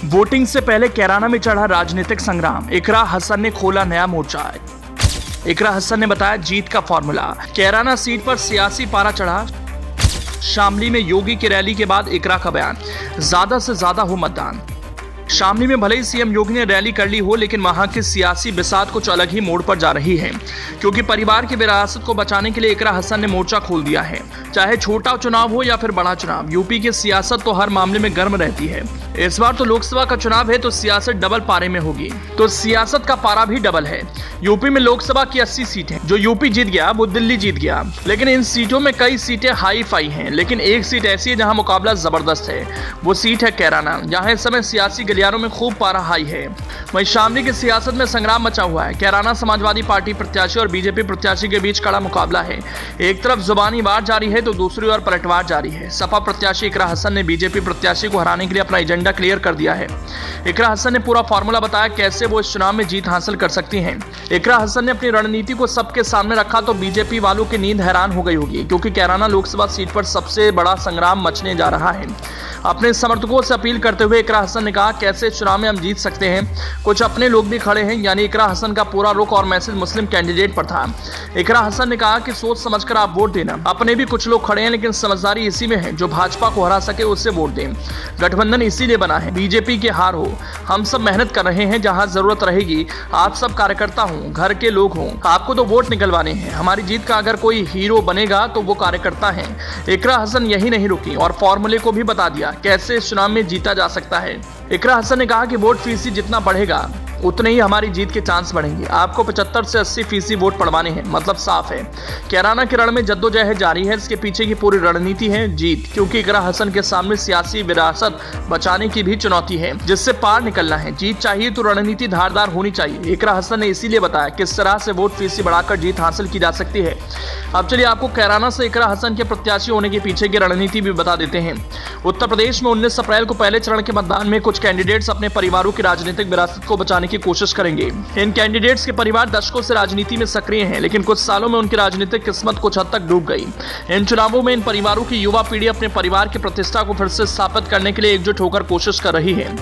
Voting से पहले कैराना में चढ़ा राजनीतिक संग्राम, इकरा हसन ने खोला नया मोर्चा। इकरा हसन ने बताया जीत का फॉर्मूला। कैराना सीट पर सियासी पारा चढ़ा। शामली में योगी की रैली के बाद इकरा का बयान, ज्यादा से ज्यादा हो मतदान। शामली में भले ही सीएम योगी ने रैली कर ली हो, लेकिन वहां की सियासी बिसात कुछ अलग ही मोड़ पर जा रही है, क्योंकि परिवार की विरासत को बचाने के लिए इकरा हसन ने मोर्चा खोल दिया है। चाहे छोटा चुनाव हो या फिर बड़ा चुनाव, यूपी की सियासत तो हर मामले में गर्म रहती है। इस बार तो लोकसभा का चुनाव है तो सियासत डबल पारे में होगी, तो सियासत का पारा भी डबल है। यूपी में लोकसभा की 80 सीटें, जो यूपी जीत गया वो दिल्ली जीत गया, लेकिन इन सीटों में कई सीटें हाई फाई हैं, लेकिन एक सीट ऐसी है जहां मुकाबला जबरदस्त है। वो सीट है कैराना, जहां इस समय सियासी गलियारों में खूब पारा हाई है। वहीं शामली की सियासत में संग्राम मचा हुआ है। कैराना समाजवादी पार्टी प्रत्याशी और बीजेपी प्रत्याशी के बीच कड़ा मुकाबला है। एक तरफ जुबानी वार जारी है तो दूसरी ओर पलटवार जारी है। सपा प्रत्याशी इकरा हसन ने बीजेपी प्रत्याशी को हराने के लिए अपना एजेंडा क्लियर कर दिया है। इकरा हसन ने पूरा फॉर्मूला बताया कैसे वो इस चुनाव में जीत हासिल कर सकती हैं। इकरा हसन ने अपनी रणनीति को सबके सामने रखा तो बीजेपी वालों की नींद हैरान हो गई होगी, क्योंकि कैराना लोकसभा सीट पर सबसे बड़ा संग्राम मचने जा रहा है। अपने समर्थकों से अपील करते हुए इकरा हसन ने कहा कैसे इस चुनाव में हम जीत सकते हैं। कुछ अपने लोग भी खड़े हैं, यानी इकरा हसन का पूरा रुख और मैसेज मुस्लिम कैंडिडेट पर था। इकरा हसन ने कहा कि सोच समझकर आप वोट देना। अपने भी कुछ लोग खड़े हैं, लेकिन समझदारी इसी में है जो भाजपा को हरा सके उससे वोट दें। गठबंधन इसीलिए बना है, बीजेपी की हार हो। हम सब मेहनत कर रहे हैं, जहां जरूरत रहेगी आप सब कार्यकर्ता हों, घर के लोग हों, आपको तो वोट निकलवाने हैं। हमारी जीत का अगर कोई हीरो बनेगा तो वो कार्यकर्ता है। इकरा हसन यही नहीं रुकी और फॉर्मूले को भी बता दिया कैसे इस चुनाव में जीता जा सकता है। इकरा हसन ने कहा कि वोट फीसदी जितना बढ़ेगा उतने ही हमारी जीत के चांस बढ़ेंगे। आपको 75 से 80% वोट पड़वाने हैं, मतलब साफ है। कैराना के रण में जद्दोजहद जारी है, इसके पीछे की पूरी रणनीति है जीत, क्योंकि इकरा हसन के सामने सियासी विरासत बचाने की भी चुनौती है, जिससे पार निकलना है। जीत चाहिए तो रणनीति धारदार होनी चाहिए। इकरा हसन ने इसीलिए बताया किस तरह से वोट फीसदी बढ़ाकर जीत हासिल की जा सकती है। अब चलिए आपको कैराना से इकरा हसन के प्रत्याशी होने के पीछे की रणनीति भी बता देते हैं। उत्तर प्रदेश में 19 अप्रैल को पहले चरण के मतदान में कुछ कैंडिडेट्स अपने परिवारों की राजनीतिक विरासत को बचाने की कोशिश करेंगे। इन कैंडिडेट्स के परिवार दशकों से राजनीति में सक्रिय हैं, लेकिन कुछ सालों में उनकी राजनीतिक किस्मत कुछ हद तक डूब गई। इन चुनावों में इन परिवारों की युवा पीढ़ी अपने परिवार की प्रतिष्ठा को फिर से स्थापित करने के लिए एकजुट होकर कोशिश कर रही है।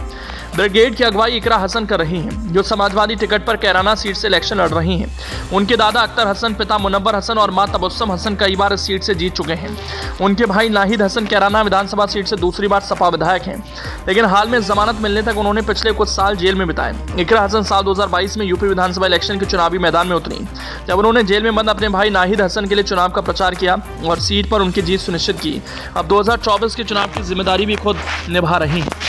ब्रिगेड की अगुवाई इकरा हसन कर रही हैं, जो समाजवादी टिकट पर कैराना सीट से इलेक्शन लड़ रही हैं। उनके दादा अख्तर हसन, पिता मुनव्वर हसन और मां तबस्सुम हसन कई बार इस सीट से जीत चुके हैं। उनके भाई नाहिद हसन कैराना विधानसभा सीट से दूसरी बार सपा विधायक हैं, लेकिन हाल में जमानत मिलने तक उन्होंने पिछले कुछ साल जेल में बिताए। इकरा हसन साल 2022 में यूपी विधानसभा इलेक्शन के चुनावी मैदान में उतरी, जब उन्होंने जेल में बंद अपने भाई नाहिद हसन के लिए चुनाव का प्रचार किया और सीट पर उनकी जीत सुनिश्चित की। अब 2024 के चुनाव की जिम्मेदारी भी खुद निभा रही हैं।